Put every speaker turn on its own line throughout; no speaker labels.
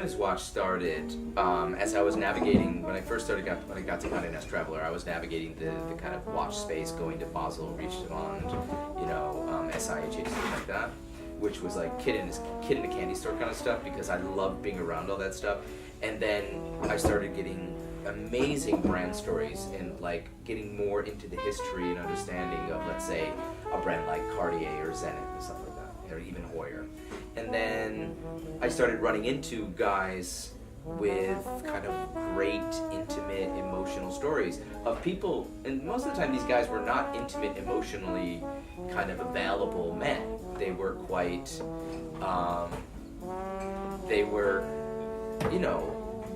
Baddest Watch started as I was navigating, when I got to Condé Nast Traveller, I was navigating the kind of watch space, going to Basel, Richemont, SIH, stuff like that, which was like kid in a candy store kind of stuff, because I loved being around all that stuff. And then I started getting amazing brand stories and like getting more into the history and understanding of, let's say, a brand like Cartier or Zenith and stuff like that, or even Hoyer. And then I started running into guys with kind of great, intimate, emotional stories of people, and most of the time these guys were not intimate, emotionally kind of available men. They were quite,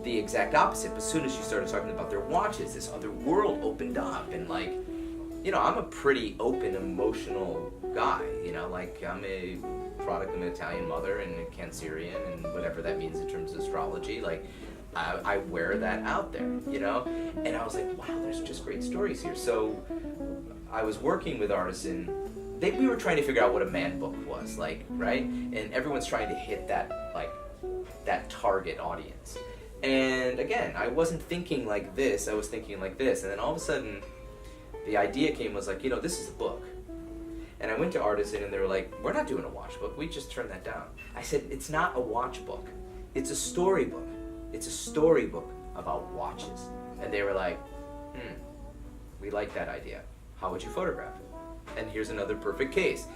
the exact opposite. But as soon as you started talking about their watches, this other world opened up, and like, I'm a pretty open, emotional guy, I'm a product of an Italian mother and a Cancerian and whatever that means in terms of astrology. Like, I wear that out there, and I was like, wow, there's just great stories here. So I was working with Artisan. We were trying to figure out what a man book was, like, right? And everyone's trying to hit that, like, that target audience. And again, I wasn't thinking like this, I was thinking like this. And then all of a sudden, the idea came, was like, this is a book. And I went to Artisan and they were like, we're not doing a watch book, we just turned that down. I said, it's not a watch book, it's a storybook. It's a storybook about watches. And they were like, we like that idea. How would you photograph it? And here's another perfect case.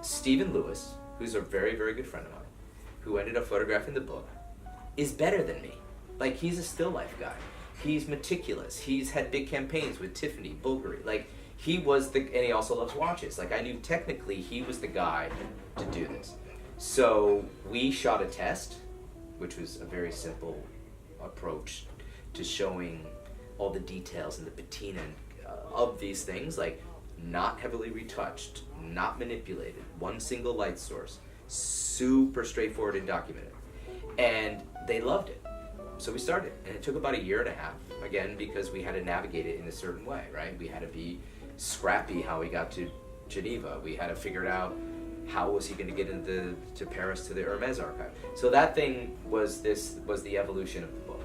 Stephen Lewis, who's a very, very good friend of mine, who ended up photographing the book, is better than me. Like, he's a still life guy. He's meticulous. He's had big campaigns with Tiffany, Bulgari. Like, and he also loves watches. Like, I knew technically he was the guy to do this. So we shot a test, which was a very simple approach to showing all the details and the patina of these things, like not heavily retouched, not manipulated, one single light source, super straightforward and documented. And they loved it. So we started, and it took about 1.5 years, again, because we had to navigate it in a certain way, right? We had to be scrappy how we got to Geneva. We had to figure it out, how was he going to get to Paris to the Hermes archive. So that thing was the evolution of the book.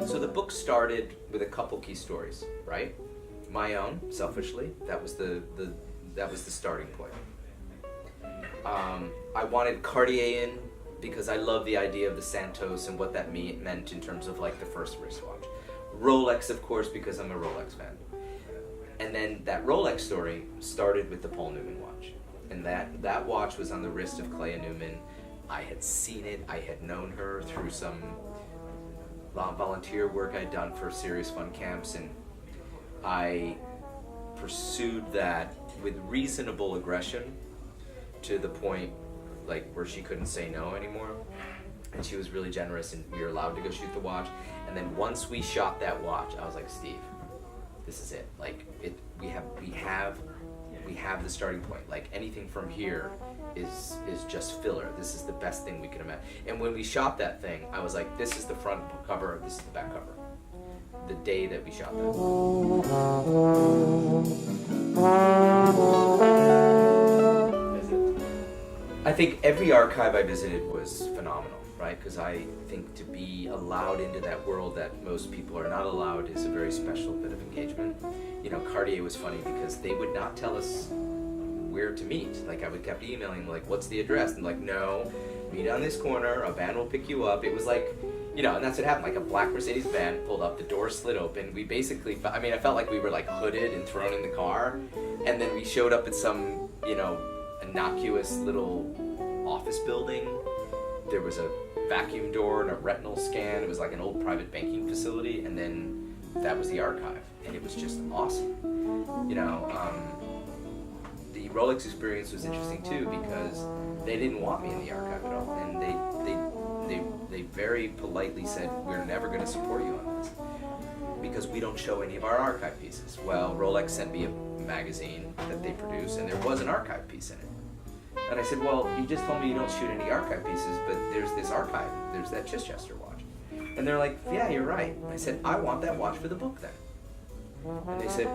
So the book started with a couple key stories, right? My own, selfishly, that was the starting point. I wanted Cartier in because I love the idea of the Santos and what that meant in terms of like the first wristwatch. Rolex, of course, because I'm a Rolex fan. And then that Rolex story started with the Paul Newman watch. And that watch was on the wrist of Clea Newman. I had seen it, I had known her through some volunteer work I'd done for Serious Fun camps, and I pursued that with reasonable aggression to the point like where she couldn't say no anymore, and she was really generous and we were allowed to go shoot the watch. And then once we shot that watch, I was like, Steve, this is it. Like, we have the starting point. Like, anything from here is just filler. This is the best thing we could imagine. And when we shot that thing, I was like, this is the front cover, this is the back cover. The day that we shot that. I think every archive I visited was phenomenal, right? Because I think to be allowed into that world that most people are not allowed is a very special bit of engagement. Cartier was funny because they would not tell us where to meet. Like, I would kept emailing, like, what's the address? And like, no, meet on this corner, a van will pick you up. It was like, and that's what happened. Like, a black Mercedes van pulled up, the door slid open. We basically, I felt like we were like hooded and thrown in the car. And then we showed up at some, innocuous little office building. There was a vacuum door and a retinal scan. It was like an old private banking facility. And then that was the archive. And it was just awesome. The Rolex experience was interesting too because they didn't want me in the archive at all. And they very politely said, we're never going to support you on this because we don't show any of our archive pieces. Well, Rolex sent me a magazine that they produce, and there was an archive piece in it. And I said, well, you just told me you don't shoot any archive pieces, but there's this archive, there's that Chichester watch. And they're like, yeah, you're right. I said, I want that watch for the book then. And they said,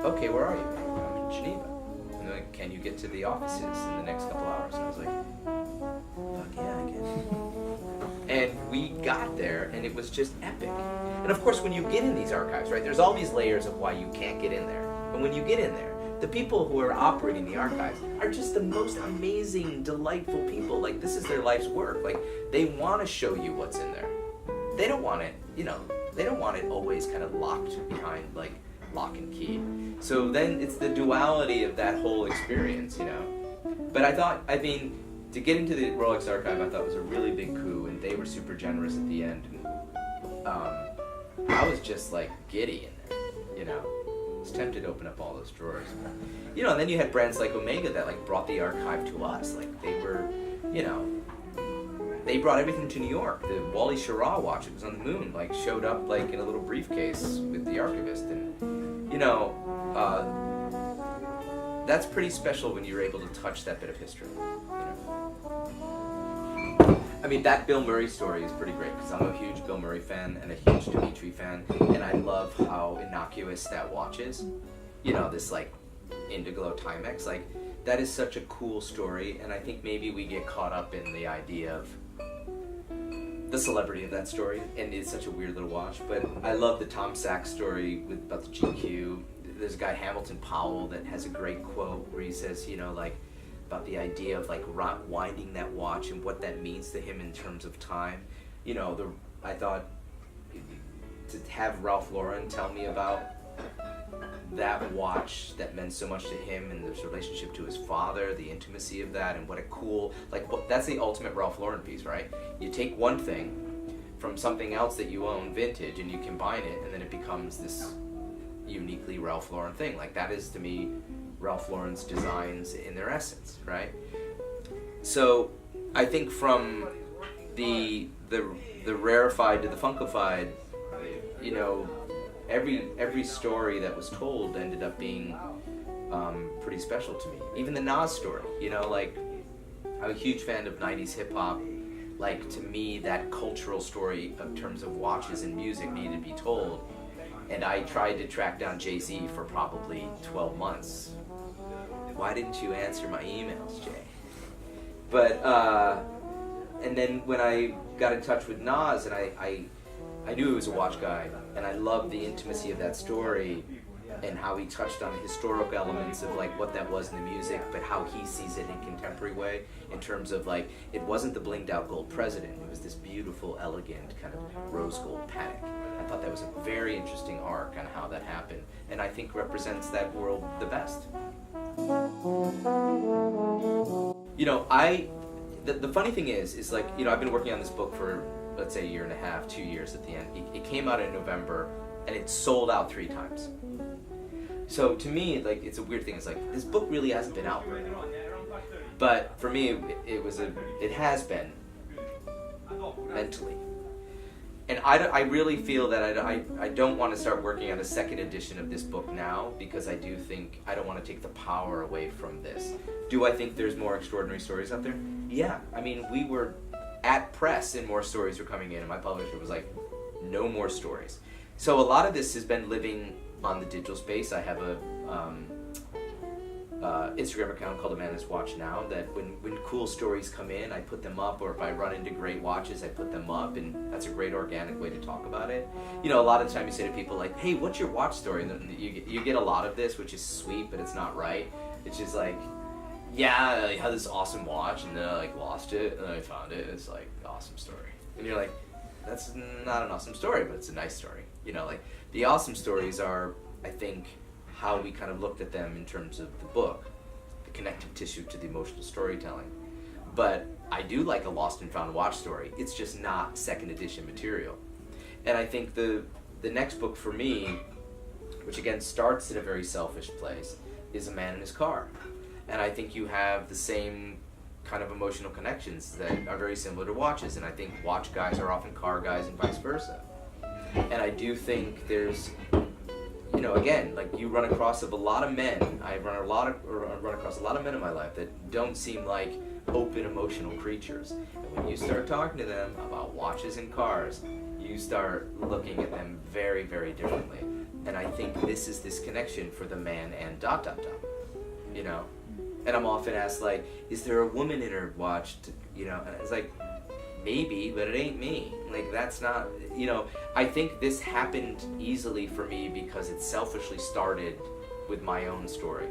okay, where are you? I'm in Geneva. And they're like, can you get to the offices in the next couple hours? And I was like, fuck yeah, I can. And we got there, and it was just epic. And of course, when you get in these archives, right, there's all these layers of why you can't get in there. And when you get in there, the people who are operating the archives are just the most amazing, delightful people. Like, this is their life's work. Like, they want to show you what's in there. They don't want it, they don't want it always kind of locked behind, like, lock and key. So then it's the duality of that whole experience, But I mean, to get into the Rolex archive, I thought was a really big coup, and they were super generous at the end. And, I was just, like, giddy in there, I was tempted to open up all those drawers. And then you had brands like Omega that, like, brought the archive to us. Like, they were, they brought everything to New York. The Wally Schirra watch, it was on the moon, like, showed up, like, in a little briefcase with the archivist. And, that's pretty special when you're able to touch that bit of history, I mean, that Bill Murray story is pretty great, because I'm a huge Bill Murray fan and a huge Dimitri fan, and I love how innocuous that watch is. This, like, Indiglo Timex, like, that is such a cool story, and I think maybe we get caught up in the idea of the celebrity of that story, and it's such a weird little watch. But I love the Tom Sachs story about the GQ. There's a guy, Hamilton Powell, that has a great quote where he says, about the idea of, like, winding that watch and what that means to him in terms of time. I thought to have Ralph Lauren tell me about that watch that meant so much to him and his relationship to his father, the intimacy of that, and what a cool, that's the ultimate Ralph Lauren piece, right? You take one thing from something else that you own, vintage, and you combine it, and then it becomes this uniquely Ralph Lauren thing. Like, that is, to me, Ralph Lauren's designs in their essence, right? So I think from the rarefied to the funkified, every story that was told ended up being pretty special to me. Even the Nas story, like, I'm a huge fan of 90s hip hop. Like, to me, that cultural story in terms of watches and music needed to be told. And I tried to track down Jay-Z for probably 12 months. Why didn't you answer my emails, Jay? But, and then when I got in touch with Nas, and I knew he was a watch guy, and I loved the intimacy of that story, and how he touched on the historical elements of, like, what that was in the music, but how he sees it in a contemporary way, in terms of, like, it wasn't the blinged out gold president, it was this beautiful, elegant, kind of rose gold Patek. I thought that was a very interesting arc on how that happened, and I think represents that world the best. The funny thing is like, I've been working on this book for, let's say, a year and a half, 2 years at the end. It came out in November, and it sold out 3 times. So to me, like, it's a weird thing. It's like, this book really hasn't been out very long. But for me, it has been mentally. And I really feel that I don't want to start working on a second edition of this book now, because I do think I don't want to take the power away from this. Do I think there's more extraordinary stories out there? Yeah. I mean, we were at press and more stories were coming in, and my publisher was like, no more stories. So a lot of this has been living on the digital space. I have a Instagram account called Baddest Watch now, that when cool stories come in, I put them up, or if I run into great watches, I put them up, and that's a great organic way to talk about it. A lot of the time you say to people, like, hey, what's your watch story? And then you get a lot of this, which is sweet, but it's not right. It's just like, yeah, I had this awesome watch, and then I, like, lost it, and then I found it, and it's like, awesome story. And you're like, that's not an awesome story, but it's a nice story. Like, the awesome stories are, I think, how we kind of looked at them in terms of the book, the connective tissue to the emotional storytelling. But I do like a lost and found watch story. It's just not second edition material. And I think the next book for me, which again starts at a very selfish place, is A Man in His Car. And I think you have the same kind of emotional connections that are very similar to watches. And I think watch guys are often car guys and vice versa. And I do think there's, again, like, you run across a lot of men. I run across a lot of men in my life that don't seem like open emotional creatures. And when you start talking to them about watches and cars, you start looking at them very, very differently. And I think this is this connection for the man and ... you know. And I'm often asked, like, is there a woman in her watch, you know, and it's like, maybe, but it ain't me. Like, that's not, you know, I think this happened easily for me because it selfishly started with my own story.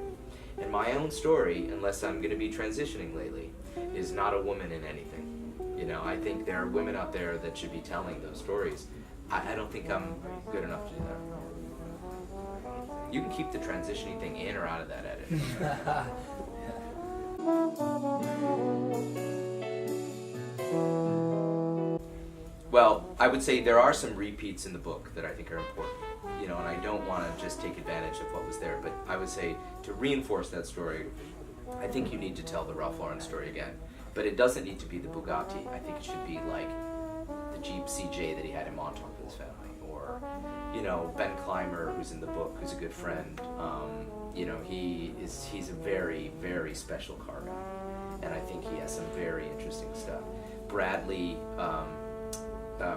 And my own story, unless I'm going to be transitioning lately, is not a woman in anything. You know, I think there are women out there that should be telling those stories. I don't think I'm good enough to do that. You can keep the transitioning thing in or out of that edit. Well, I would say there are some repeats in the book that I think are important, you know, and I don't want to just take advantage of what was there, but I would say to reinforce that story, I think you need to tell the Ralph Lauren story again, but it doesn't need to be the Bugatti. I think it should be like the Jeep CJ that he had in Montauk with his family, or, you know, Ben Clymer, who's in the book, who's a good friend. You know, he's a very, very special car guy, and I think he has some very interesting stuff. Bradley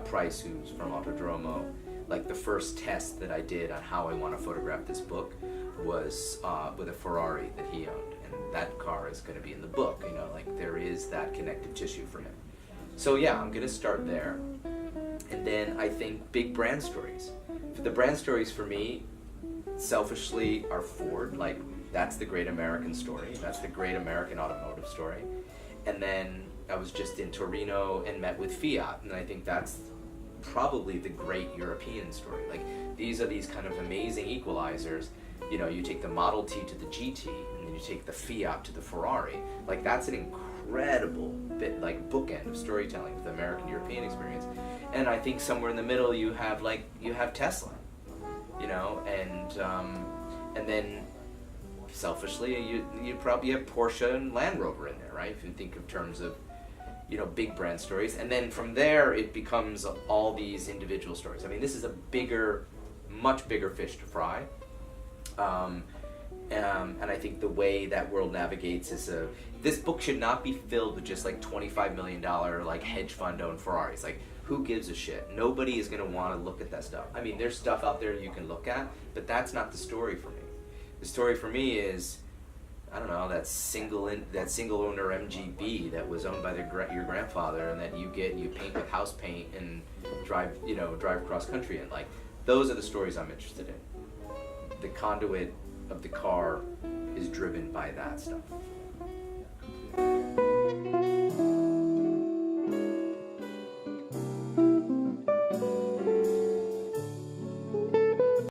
Price, who's from Autodromo, like the first test that I did on how I want to photograph this book was with a Ferrari that he owned, and that car is going to be in the book, you know, like there is that connective tissue for him. So yeah, I'm going to start there, and then I think big brand stories. The brand stories for me, selfishly, are Ford. Like, that's the great American story, that's the great American automotive story. And then I was just in Torino and met with Fiat, and I think that's probably the great European story. Like, these are these kind of amazing equalizers. You know, you take the Model T to the GT, and then you take the Fiat to the Ferrari. Like, that's an incredible bit, like, bookend of storytelling with the American-European experience. And I think somewhere in the middle you have Tesla, you know, and then selfishly you probably have Porsche and Land Rover in there, right? If you think of terms of, you know, big brand stories. And then from there it becomes all these individual stories. I mean, this is a bigger, much bigger fish to fry. And I think the way that world navigates is this book should not be filled with just like $25 million like hedge fund owned Ferraris. Like, who gives a shit? Nobody is going to want to look at that stuff. I mean, there's stuff out there you can look at, but that's not the story for me. The story for me is, I don't know, that single owner MGB that was owned by your grandfather, and that you paint with house paint and drive cross country in. Like, those are the stories I'm interested in. The conduit of the car is driven by that stuff.